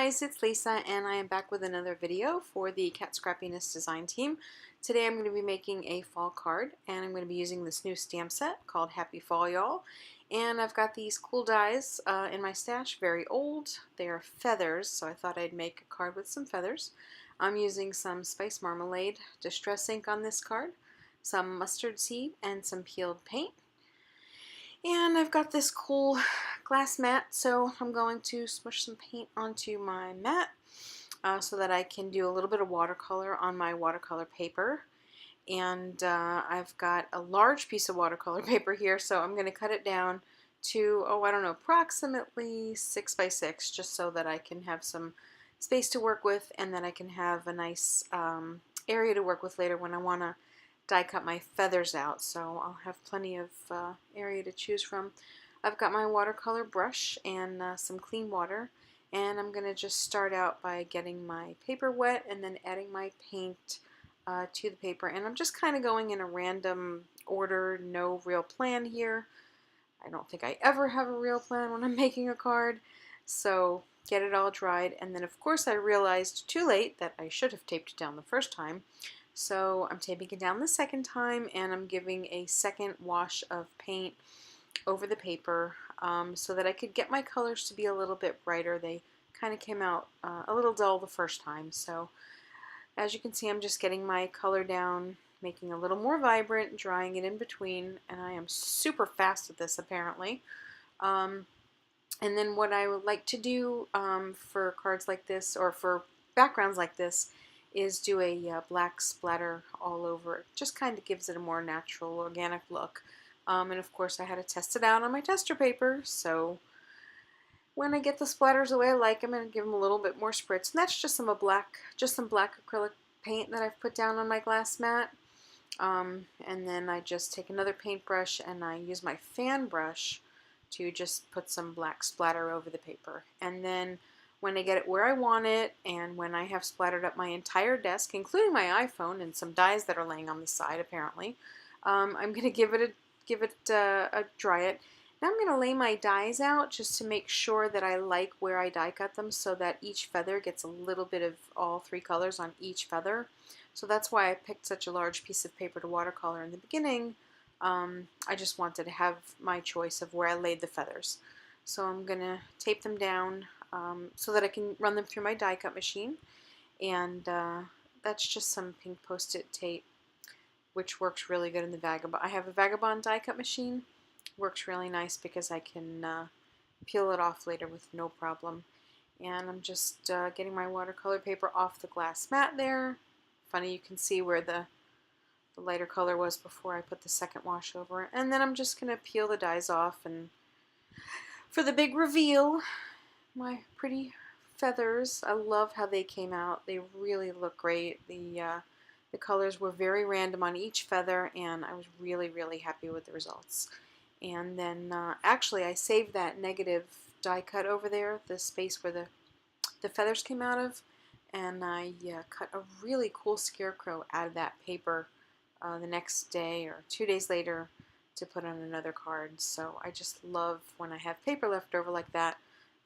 guys, it's Lisa and I am back with another video for the Cat Scrappiness design team. Today I'm going to be making a fall card and I'm going to be using this new stamp set called Happy Fall Y'all. And I've got these cool dies in my stash, very old. They are feathers, so I thought I'd make a card with some feathers. I'm using some Spice Marmalade Distress ink on this card, some mustard seed, and some peeled paint. And I've got this cool glass mat, so I'm going to smush some paint onto my mat so that I can do a little bit of watercolor on my watercolor paper. And I've got a large piece of watercolor paper here, so I'm going to cut it down to, I don't know, approximately 6 by 6, just so that I can have some space to work with and that I can have a nice area to work with later when I want to die cut my feathers out, so I'll have plenty of area to choose from. I've got my watercolor brush and some clean water, and I'm going to just start out by getting my paper wet and then adding my paint to the paper. And I'm just kind of going in a random order, no real plan here. I don't think I ever have a real plan when I'm making a card, so get it all dried. And then of course I realized too late that I should have taped it down the first time. So I'm taping it down the second time and I'm giving a second wash of paint over the paper so that I could get my colors to be a little bit brighter. They kind of came out a little dull the first time. So as you can see, I'm just getting my color down, making it a little more vibrant, drying it in between, and I am super fast at this apparently. And then what I would like to do for cards like this, or for backgrounds like this, is do a black splatter all over it. Just kind of gives it a more natural, organic look. And of course I had to test it out on my tester paper, so when I get the splatters the way I like them, I'm going to give them a little bit more spritz. And that's just some black acrylic paint that I've put down on my glass mat. And then I just take another paintbrush and I use my fan brush to just put some black splatter over the paper. And then when I get it where I want it, and when I have splattered up my entire desk, including my iPhone and some dies that are laying on the side apparently, I'm going to give it a dry it. Now I'm going to lay my dies out just to make sure that I like where I die cut them, so that each feather gets a little bit of all three colors on each feather. So that's why I picked such a large piece of paper to watercolor in the beginning. I just wanted to have my choice of where I laid the feathers. So I'm going to tape them down so that I can run them through my die cut machine. And that's just some pink post-it tape, which works really good in the Vagabond. I have a Vagabond die cut machine. Works really nice because I can peel it off later with no problem. And I'm just getting my watercolor paper off the glass mat there. Funny, you can see where the lighter color was before I put the second wash over it. And then I'm just going to peel the dies off, and for the big reveal, my pretty feathers. I love how they came out. They really look great. The colors were very random on each feather, and I was really, really happy with the results. And then actually I saved that negative die cut over there, the space where the feathers came out of, and I cut a really cool scarecrow out of that paper the next day or 2 days later to put on another card. So I just love when I have paper left over like that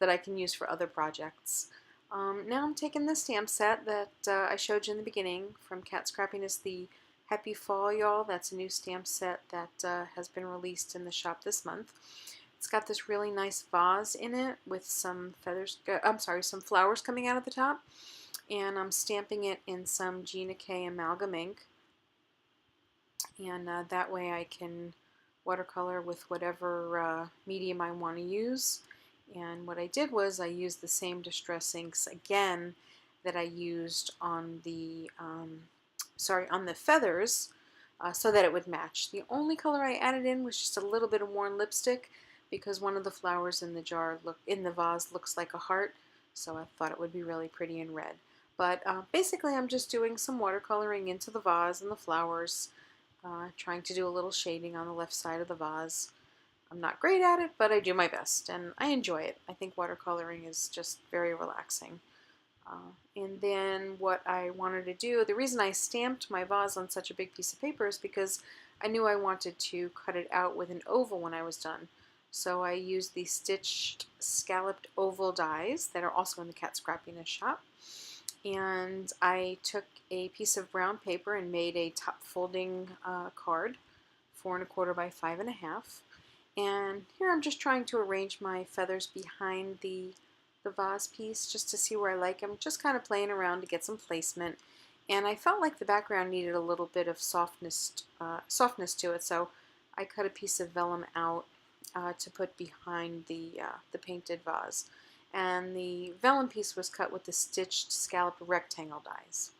I can use for other projects. Now I'm taking the stamp set that I showed you in the beginning from Cat Scrappiness, the Happy Fall Y'all. That's a new stamp set that has been released in the shop this month. It's got this really nice vase in it with some feathers, some flowers coming out of the top. And I'm stamping it in some Gina K amalgam ink. And that way I can watercolor with whatever medium I want to use. And what I did was I used the same distress inks again that I used on the on the feathers so that it would match. The only color I added in was just a little bit of worn lipstick because one of the flowers in the vase looks like a heart, so I thought it would be really pretty in red. But basically I'm just doing some watercoloring into the vase and the flowers, trying to do a little shading on the left side of the vase. I'm not great at it, but I do my best, and I enjoy it. I think watercoloring is just very relaxing. And then what I wanted to do, the reason I stamped my vase on such a big piece of paper is because I knew I wanted to cut it out with an oval when I was done. So I used the stitched scalloped oval dies that are also in the Cat Scrappiness shop. And I took a piece of brown paper and made a top folding card, 4 1/4 by 5 1/2. And here I'm just trying to arrange my feathers behind the vase piece just to see where I like them, just kind of playing around to get some placement. And I felt like the background needed a little bit of softness to it, so I cut a piece of vellum out to put behind the painted vase. And the vellum piece was cut with the stitched scalloped rectangle dies.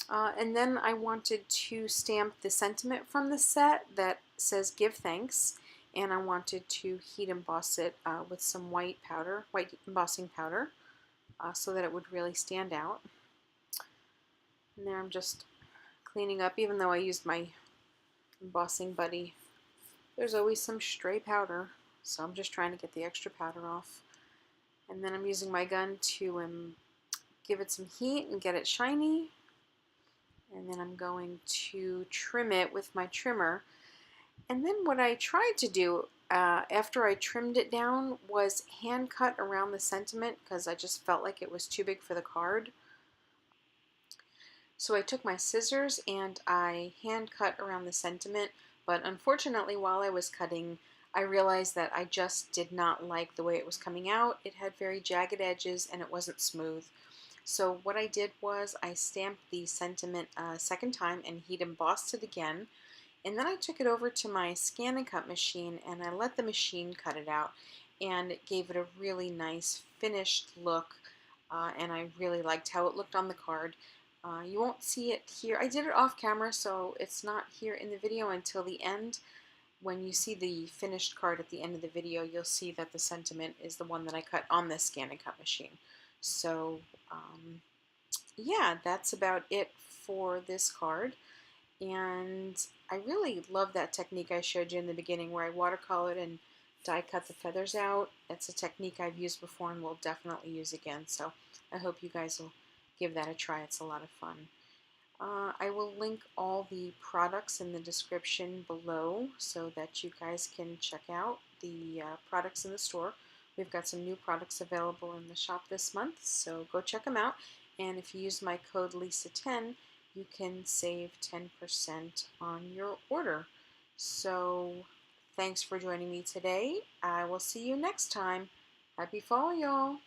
And then I wanted to stamp the sentiment from the set that says "Give Thanks," and I wanted to heat emboss it with some white embossing powder, so that it would really stand out. And there I'm just cleaning up, even though I used my embossing buddy. There's always some stray powder, so I'm just trying to get the extra powder off. And then I'm using my gun to give it some heat and get it shiny. And then I'm going to trim it with my trimmer. And then what I tried to do after I trimmed it down was hand cut around the sentiment because I just felt like it was too big for the card. So I took my scissors and I hand cut around the sentiment, but unfortunately while I was cutting I realized that I just did not like the way it was coming out. It had very jagged edges and it wasn't smooth. So what I did was I stamped the sentiment a second time and heat embossed it again. And then I took it over to my scan and cut machine and I let the machine cut it out, and it gave it a really nice finished look, and I really liked how it looked on the card. You won't see it here. I did it off camera, so it's not here in the video until the end. When you see the finished card at the end of the video, you'll see that the sentiment is the one that I cut on this scan and cut machine. So yeah, that's about it for this card. And I really love that technique I showed you in the beginning where I watercolored and die cut the feathers out. That's a technique I've used before and will definitely use again. So I hope you guys will give that a try. It's a lot of fun. I will link all the products in the description below so that you guys can check out the products in the store. We've got some new products available in the shop this month, so go check them out. And if you use my code Lisa10, you can save 10% on your order. So thanks for joining me today. I will see you next time. Happy fall, y'all!